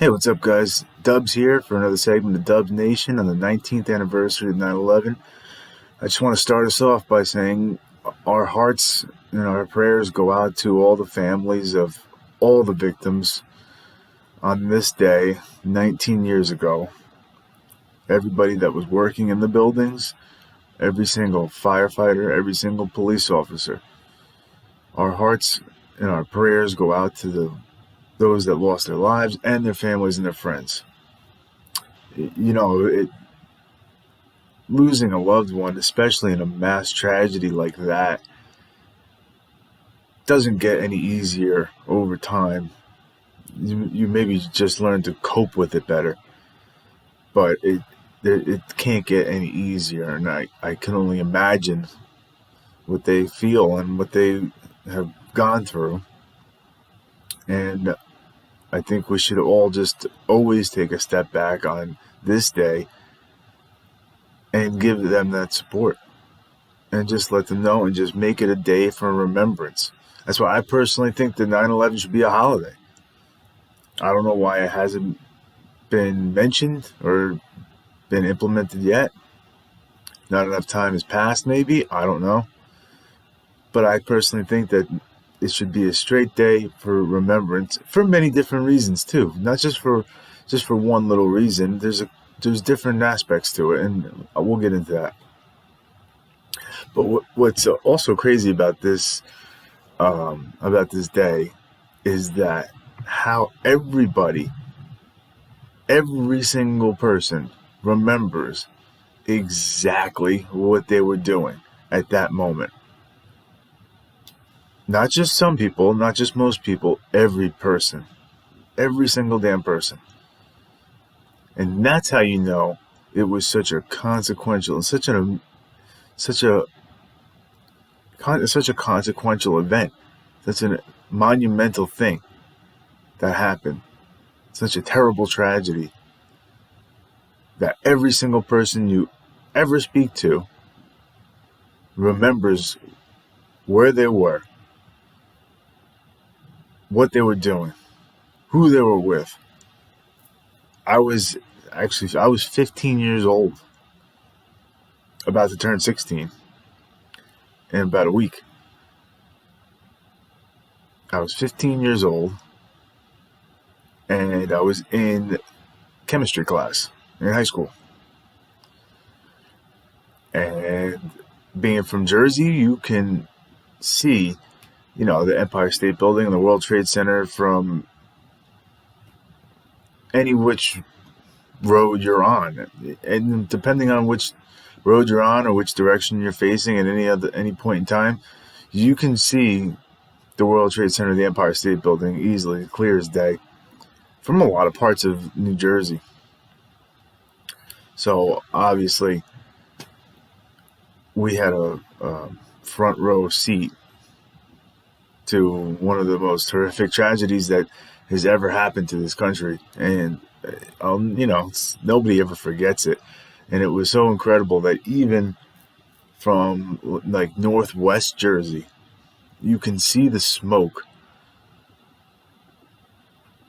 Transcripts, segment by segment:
Hey, what's up, guys? Dubs here for another segment of Dubs Nation on the 19th anniversary of 9/11. I just want to start us off by saying our hearts and our prayers go out to all the families of all the victims on this day 19 years ago. Everybody that was working in the buildings, every single firefighter, every single police officer. Our hearts and our prayers go out to those that lost their lives and their families and their friends. Losing a loved one, especially in a mass tragedy like that, doesn't get any easier over time. You maybe just learn to cope with it better, but it can't get any easier. And I can only imagine what they feel and what they have gone through. And I think we should all just always take a step back on this day and give them that support and just let them know and just make it a day for remembrance. That's why I personally think that 9/11 should be a holiday. I don't know why it hasn't been mentioned or been implemented yet. Not enough time has passed, maybe. I don't know. But I personally think that it should be a straight day for remembrance for many different reasons too. Not just for one little reason. There's different aspects to it, and we'll get into that. But what's also crazy about this day is that how every single person remembers exactly what they were doing at that moment. Not just some people, not just most people, every person. Every single damn person. And that's how you know it was such a consequential and such a consequential event. Such a monumental thing that happened. Such a terrible tragedy that every single person you ever speak to remembers where they were, what they were doing, who they were with. I was 15 years old, about to turn 16 in about a week. I was 15 years old, and I was in chemistry class in high school. And being from Jersey, you can see, the Empire State Building and the World Trade Center from any which road you're on. And depending on which road you're on or which direction you're facing at any point in time, you can see the World Trade Center, the Empire State Building easily, clear as day, from a lot of parts of New Jersey. So obviously we had a front row seat to one of the most horrific tragedies that has ever happened to this country. And, nobody ever forgets it. And it was so incredible that even from like northwest Jersey, you can see the smoke.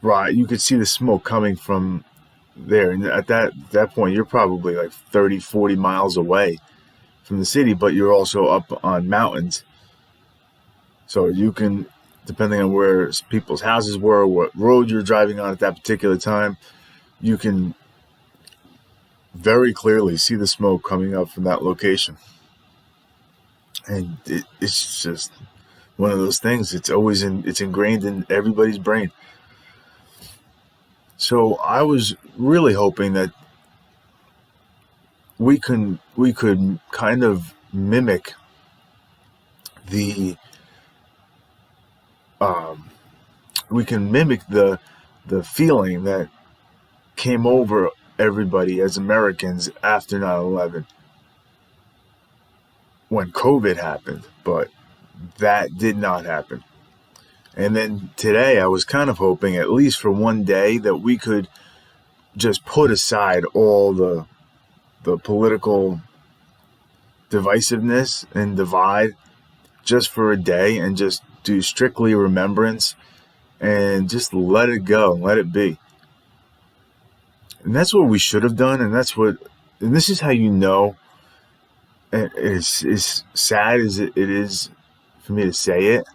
Right, you could see the smoke coming from there. And at that point, you're probably like 30, 40 miles away from the city, but you're also up on mountains. So you can, depending on where people's houses were, what road you're driving on at that particular time, you can very clearly see the smoke coming up from that location. And it's just one of those things. It's ingrained in everybody's brain. So I was really hoping that we could kind of mimic the feeling that came over everybody as Americans after 9/11 when COVID happened, but that did not happen. And then today I was kind of hoping, at least for one day, that we could just put aside all the political divisiveness and divide just for a day and just do strictly remembrance and just let it go and let it be. And that's what we should have done. And this is how you know. And it's as sad as it is for me to say it.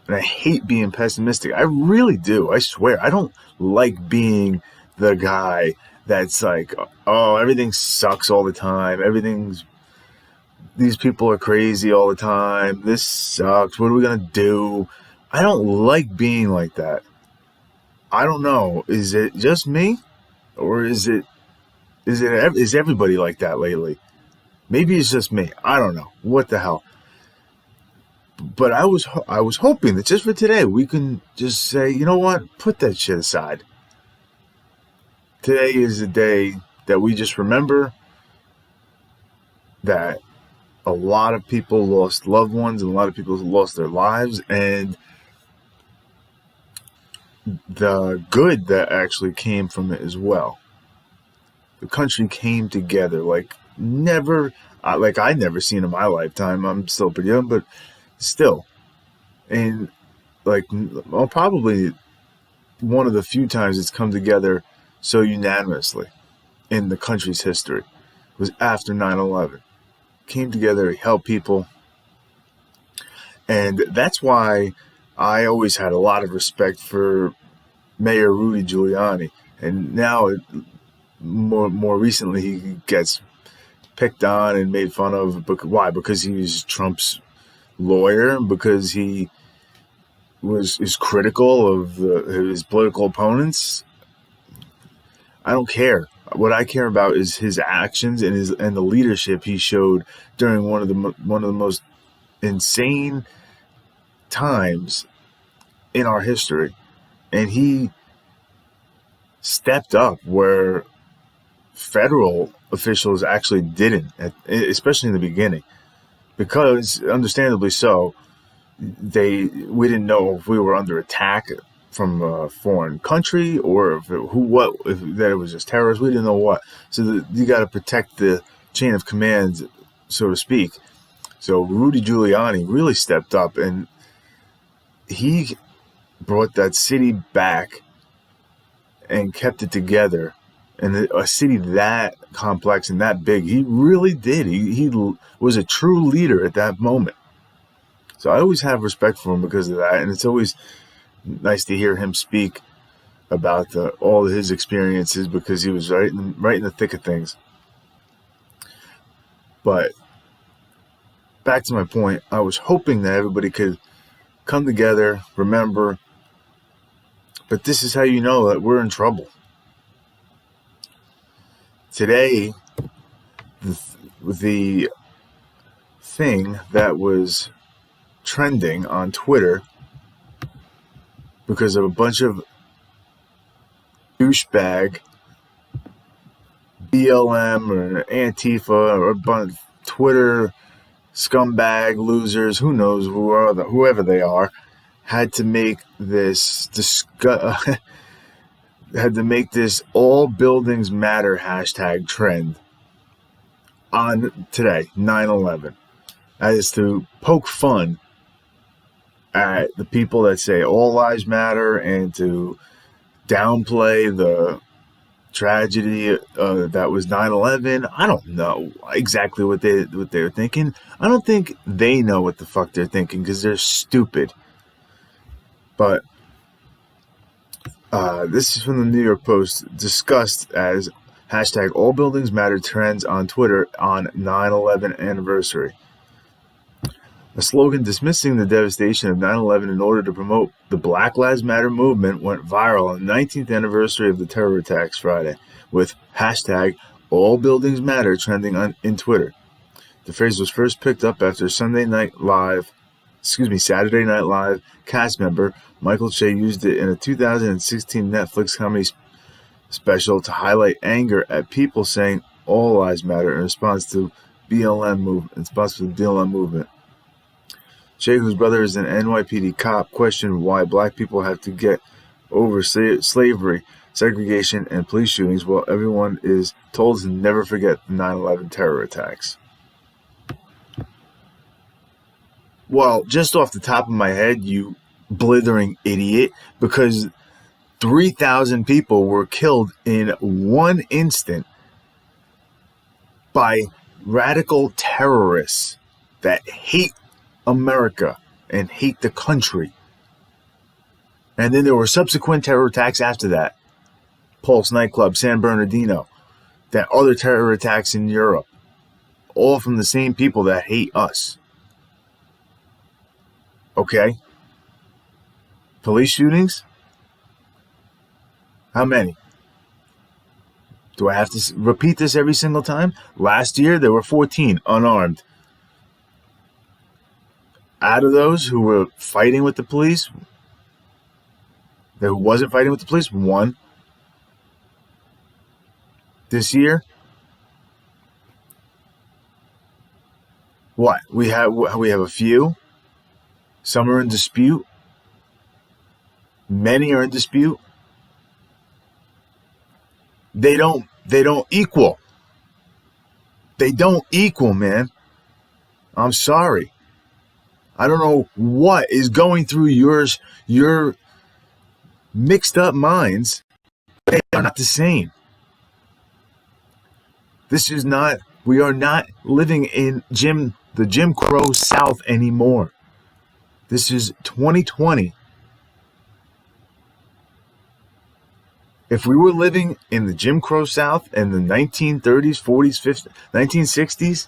And I hate being pessimistic. I really do. I swear. I don't like being the guy that's like, oh, everything sucks all the time. These people are crazy all the time. This sucks. What are we going to do? I don't like being like that. I don't know. Is it just me? Or is everybody like that lately? Maybe it's just me. I don't know. What the hell? But I was hoping that just for today we can just say, you know what? Put that shit aside. Today is a day that we just remember that a lot of people lost loved ones and a lot of people lost their lives, and the good that actually came from it as well. The country came together like I never seen in my lifetime. I'm still pretty young, but still. And like, well, probably one of the few times it's come together so unanimously in the country's history was after 9/11. Came together, helped people. And that's why I always had a lot of respect for Mayor Rudy Giuliani. And now, more recently, he gets picked on and made fun of. Why? Because he was Trump's lawyer, because he is critical of his political opponents. I don't care. What I care about is his actions and the leadership he showed during one of the most insane times in our history, and he stepped up where federal officials actually didn't, especially in the beginning, because understandably so. We didn't know if we were under attack from a foreign country or if that it was just terrorists. We didn't know what. So you got to protect the chain of command, so to speak. So Rudy Giuliani really stepped up, and he brought that city back and kept it together. And a city that complex and that big, he really did. He was a true leader at that moment. So I always have respect for him because of that, and it's always nice to hear him speak about all of his experiences, because he was right in the thick of things. But back to my point, I was hoping that everybody could come together, remember, but this is how you know that we're in trouble. Today, the thing that was trending on Twitter, because of a bunch of douchebag BLM or Antifa or a bunch of Twitter scumbag losers, who knows whoever they are, had to make this all buildings matter hashtag trend on today, 9/11, as to poke fun at the people that say all lives matter and to downplay the tragedy that was 9/11. I don't know exactly what they're thinking. I don't think they know what the fuck they're thinking, because they're stupid. But this is from the New York Post, discussed as hashtag all buildings matter trends on Twitter on 9/11 anniversary. A slogan dismissing the devastation of 9/11 in order to promote the Black Lives Matter movement went viral on the 19th anniversary of the terror attacks Friday, with hashtag all buildings matter trending in Twitter. The phrase was first picked up after Saturday Night Live cast member Michael Che used it in a 2016 Netflix comedy special to highlight anger at people saying all lives matter in response to the BLM movement. Che, whose brother is an NYPD cop, questioned why black people have to get over slavery, segregation, and police shootings while everyone is told to never forget the 9/11 terror attacks. Well, just off the top of my head, you blithering idiot, because 3,000 people were killed in one instant by radical terrorists that hate America and hate the country. And then there were subsequent terror attacks after that. Pulse nightclub, San Bernardino, that other terror attacks in Europe, all from the same people that hate us. Okay? Police shootings? How many? Do I have to repeat this every single time? Last year, there were 14 unarmed. Out of those who were fighting with the police, who wasn't fighting with the police, one. This year, what? We have a few. Some are in dispute. Many are in dispute. They don't equal. They don't equal, man. I'm sorry. I don't know what is going through your mixed up minds. They are not the same. We are not living in the Jim Crow South anymore. This is 2020. If we were living in the Jim Crow South in the 1930s, 40s, 50s, 1960s,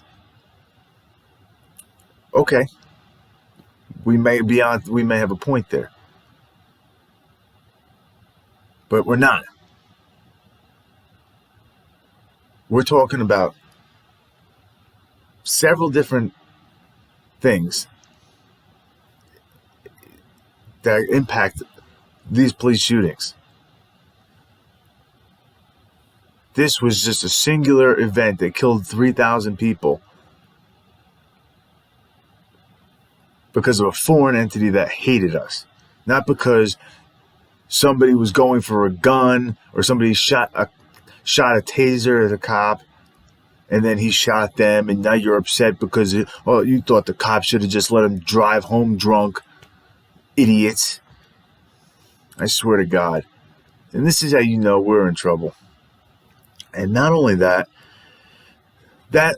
okay, we may have a point there. But we're not. We're talking about several different things that impact these police shootings. This was just a singular event that killed 3,000 people because of a foreign entity that hated us. Not because somebody was going for a gun or somebody shot a taser at a cop and then he shot them and now you're upset because you thought the cop should have just let him drive home drunk. Idiots. I swear to God. And this is how you know we're in trouble. And not only that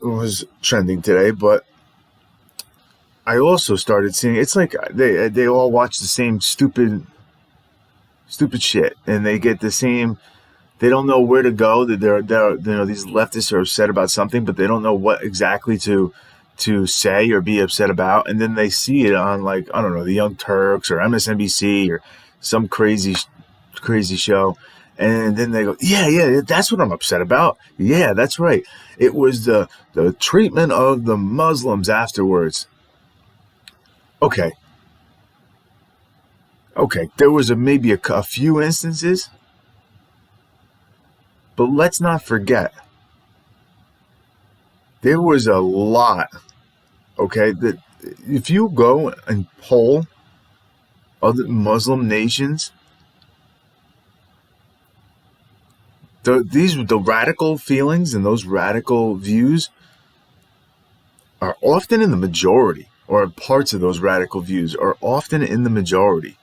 was trending today, but I also started seeing, it's like they all watch the same stupid shit, and they get the same, they don't know where to go. They're these leftists are upset about something, but they don't know what exactly to say or be upset about. And then they see it on, like, I don't know, the Young Turks or MSNBC or some crazy show. And then they go, yeah, that's what I'm upset about. Yeah, that's right. It was the treatment of the Muslims afterwards. Okay, there was maybe a few instances, but let's not forget, there was a lot, okay, that if you go and poll other Muslim nations, the radical feelings and those radical views are often in the majority, or parts of those radical views are often in the majority.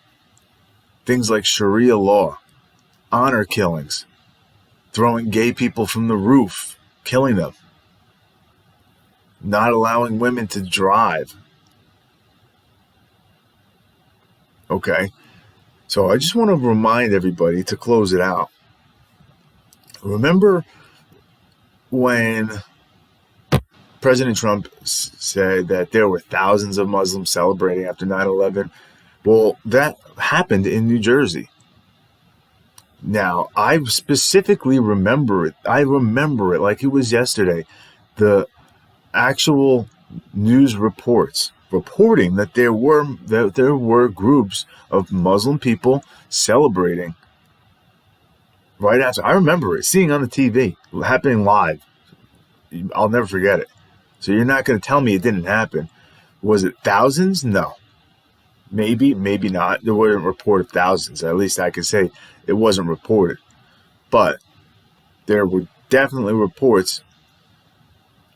Things like Sharia law, honor killings, throwing gay people from the roof, killing them, not allowing women to drive. Okay, so I just want to remind everybody to close it out. Remember when President Trump said that there were thousands of Muslims celebrating after 9/11? Well, that happened in New Jersey. Now, I specifically remember it. I remember it like it was yesterday. The actual news reports reporting that there were groups of Muslim people celebrating right after. I remember it, seeing on the TV, happening live. I'll never forget it. So you're not going to tell me it didn't happen. Was it thousands? No. Maybe not. There weren't reported thousands. At least I could say it wasn't reported. But there were definitely reports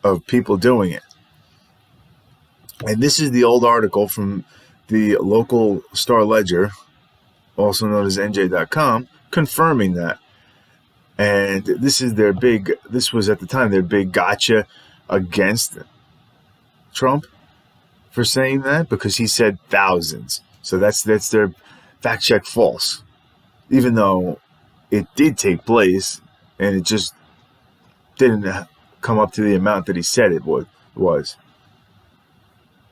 of people doing it. And this is the old article from the local Star Ledger, also known as NJ.com, confirming that. And this was at the time their big gotcha against Trump for saying that, because he said thousands. So that's their fact check false, even though it did take place and it just didn't come up to the amount that he said it was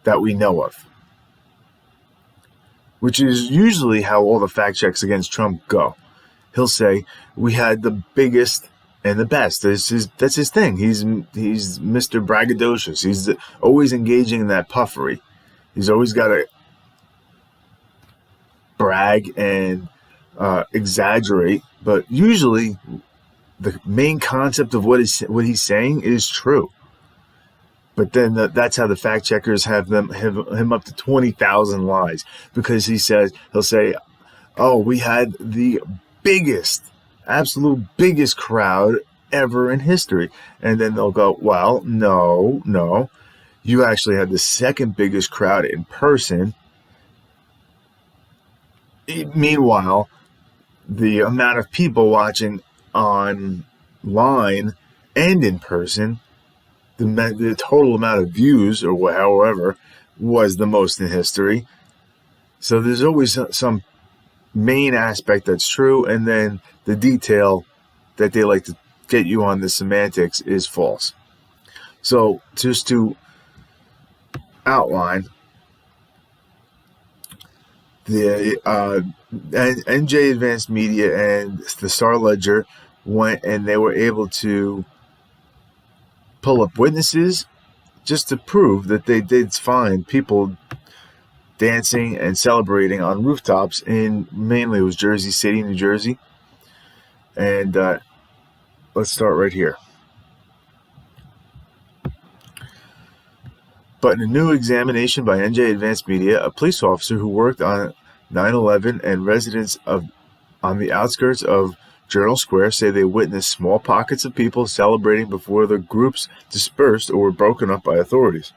that we know of, which is usually how all the fact checks against Trump go. He'll say, we had the biggest and the best. That's his thing. He's Mr. Braggadocious. He's always engaging in that puffery. He's always got to brag and exaggerate, but usually the main concept of what he's saying is true. But then that's how the fact checkers have him up to 20,000 lies, because he'll say, oh, we had the absolute biggest crowd ever in history. And then they'll go, well, no, you actually had the second biggest crowd in person. Meanwhile, the amount of people watching online and in person, the total amount of views, or however, was the most in history. So there's always some main aspect that's true, and then the detail that they like to get you on the semantics is false. So just to outline, the NJ Advanced Media and the Star Ledger went, and they were able to pull up witnesses just to prove that they did find people dancing and celebrating on rooftops mainly it was Jersey City, New Jersey. And let's start right here. But in a new examination by NJ Advanced Media, a police officer who worked on 9/11 and residents on the outskirts of Journal Square say they witnessed small pockets of people celebrating before the groups dispersed or were broken up by authorities.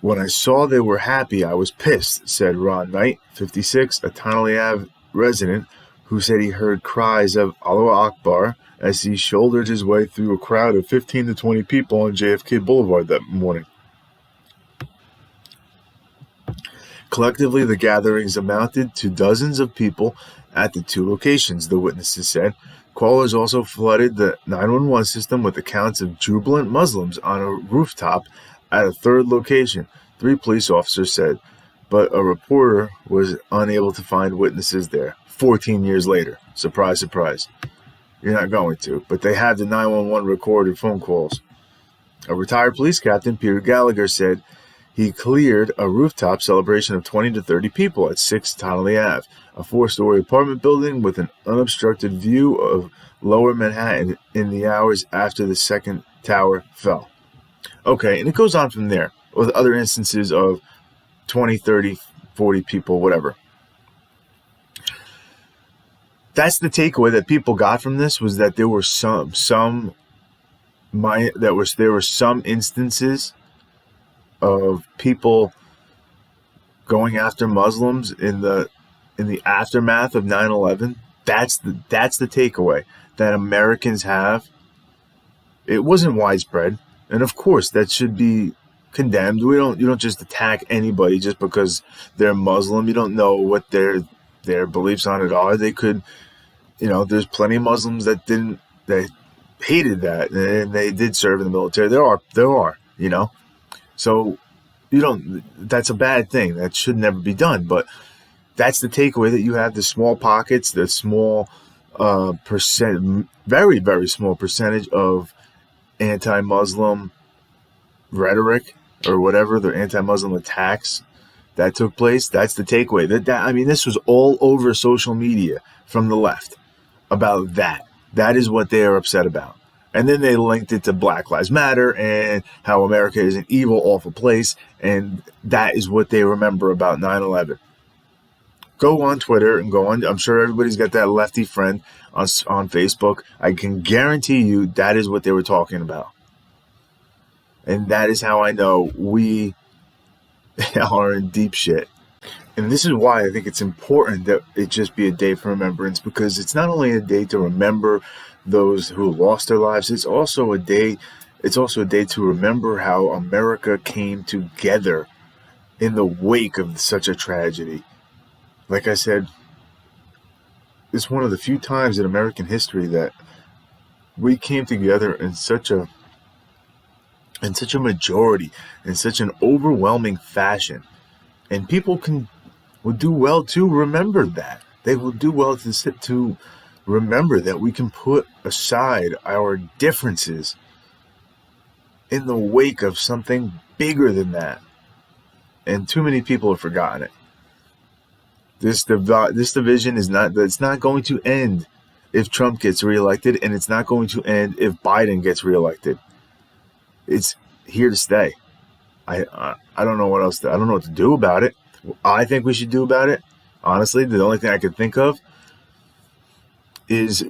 When I saw they were happy, I was pissed, said Ron Knight, 56, a Tonley Ave resident, who said he heard cries of Allahu Akbar as he shouldered his way through a crowd of 15 to 20 people on JFK Boulevard that morning. Collectively, the gatherings amounted to dozens of people at the two locations, the witnesses said. Callers also flooded the 911 system with accounts of jubilant Muslims on a rooftop at a third location, 3 police officers said, but a reporter was unable to find witnesses there 14 years later. Surprise, surprise. You're not going to, but they have the 911 recorded phone calls. A retired police captain, Peter Gallagher, said he cleared a rooftop celebration of 20 to 30 people at 6 Tonley Ave, a 4-story apartment building with an unobstructed view of lower Manhattan in the hours after the second tower fell. Okay, and it goes on from there with other instances of 20, 30, 40 people, whatever. That's the takeaway that people got from this, was that there were some instances of people going after Muslims in the aftermath of 9/11. That's the takeaway that Americans have. It wasn't widespread, and of course that should be condemned. You don't just attack anybody just because they're Muslim. You don't know what their beliefs on it are. They could, there's plenty of Muslims that hated that, and they did serve in the military. There are, So that's a bad thing. That should never be done. But that's the takeaway, that you have the small pockets, the small very, very small percentage of anti-Muslim rhetoric or whatever, the anti-Muslim attacks that took place. That's the takeaway. This was all over social media from the left about that. That is what they are upset about. And then they linked it to Black Lives Matter and how America is an evil, awful place. And that is what they remember about 9/11. Go on Twitter and go on. I'm sure everybody's got that lefty friend on Facebook. I can guarantee you that is what they were talking about. And that is how I know we are in deep shit. And this is why I think it's important that it just be a day for remembrance, because it's not only a day to remember those who lost their lives, it's also a day to remember how America came together in the wake of such a tragedy. Like I said, it's one of the few times in American history that we came together in such a majority, in such an overwhelming fashion. And people will do well to remember that. They will do well to remember that we can put aside our differences in the wake of something bigger than that. And too many people have forgotten it. This division it's not going to end if Trump gets reelected, and it's not going to end if Biden gets reelected. It's here to stay. I don't know what else. I don't know what to do about it. I think we should do about it. Honestly, the only thing I can think of is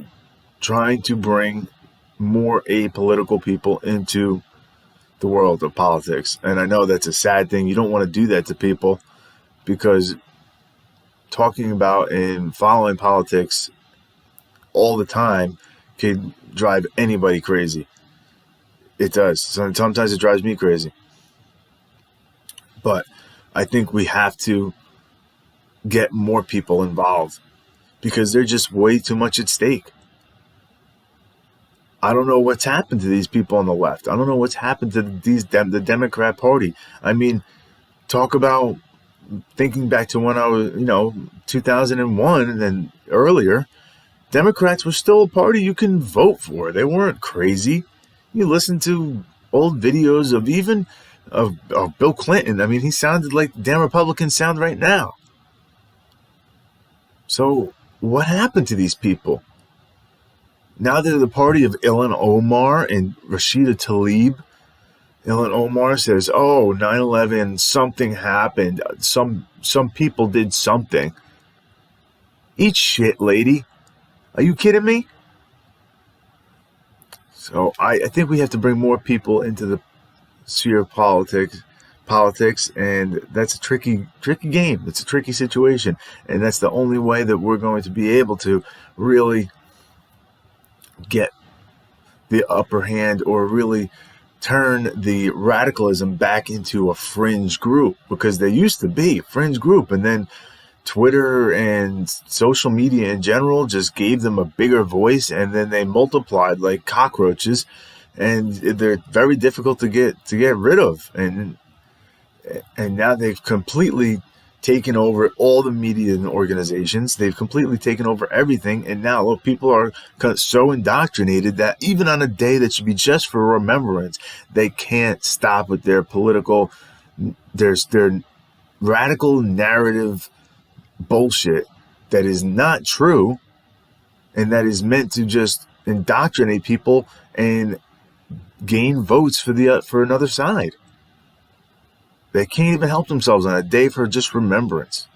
trying to bring more apolitical people into the world of politics. And I know that's a sad thing. You don't want to do that to people, because talking about and following politics all the time can drive anybody crazy. It does. Sometimes it drives me crazy. But I think we have to get more people involved, because there's just way too much at stake. I don't know what's happened to these people on the left. I don't know what's happened to the Democrat Party. I mean, talk about thinking back to when I was, 2001 and then earlier, Democrats were still a party you can vote for. They weren't crazy. You listen to old videos of even of Bill Clinton. I mean, he sounded like damn Republicans sound right now. So what happened to these people? Now they're the party of Ilhan Omar and Rashida Tlaib. Ilhan Omar says, "Oh, 9/11, something happened. Some people did something." Eat shit, lady. Are you kidding me? So I think we have to bring more people into the sphere of politics, and that's a tricky game. It's a tricky situation, and that's the only way that we're going to be able to really get the upper hand, or really turn the radicalism back into a fringe group, because they used to be a fringe group, and then Twitter and social media in general just gave them a bigger voice, and then they multiplied like cockroaches, and they're very difficult to get rid of. And now they've completely taken over all the media and organizations. They've completely taken over everything, and now people are so indoctrinated that even on a day that should be just for remembrance, they can't stop with their their radical narrative bullshit that is not true, and that is meant to just indoctrinate people and gain votes for another side. They can't even help themselves on a day for just remembrance.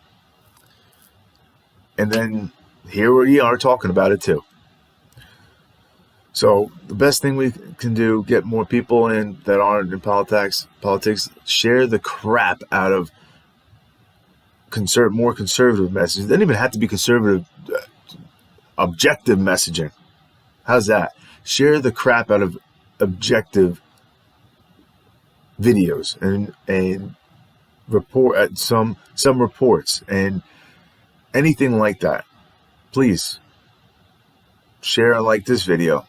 And then here we are talking about it too. So the best thing we can do, get more people in that aren't in politics, share the crap out of more conservative messages. It doesn't even have to be conservative, objective messaging. How's that? Share the crap out of objective videos and report at some reports and anything like that. Please share, like this video.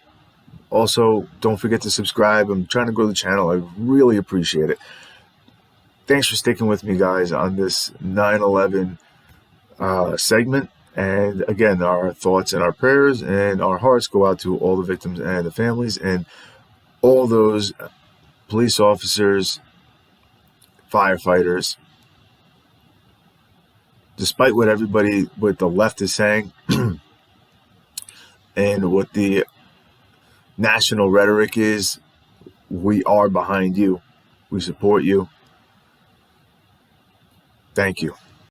Also, don't forget to subscribe. I'm trying to grow the channel. I really appreciate it. Thanks for sticking with me, guys, on this 9/11 segment. And again, our thoughts and our prayers and our hearts go out to all the victims and the families, and all those police officers, firefighters. Despite what the left is saying and what the national rhetoric is, we are behind you. We support you. Thank you.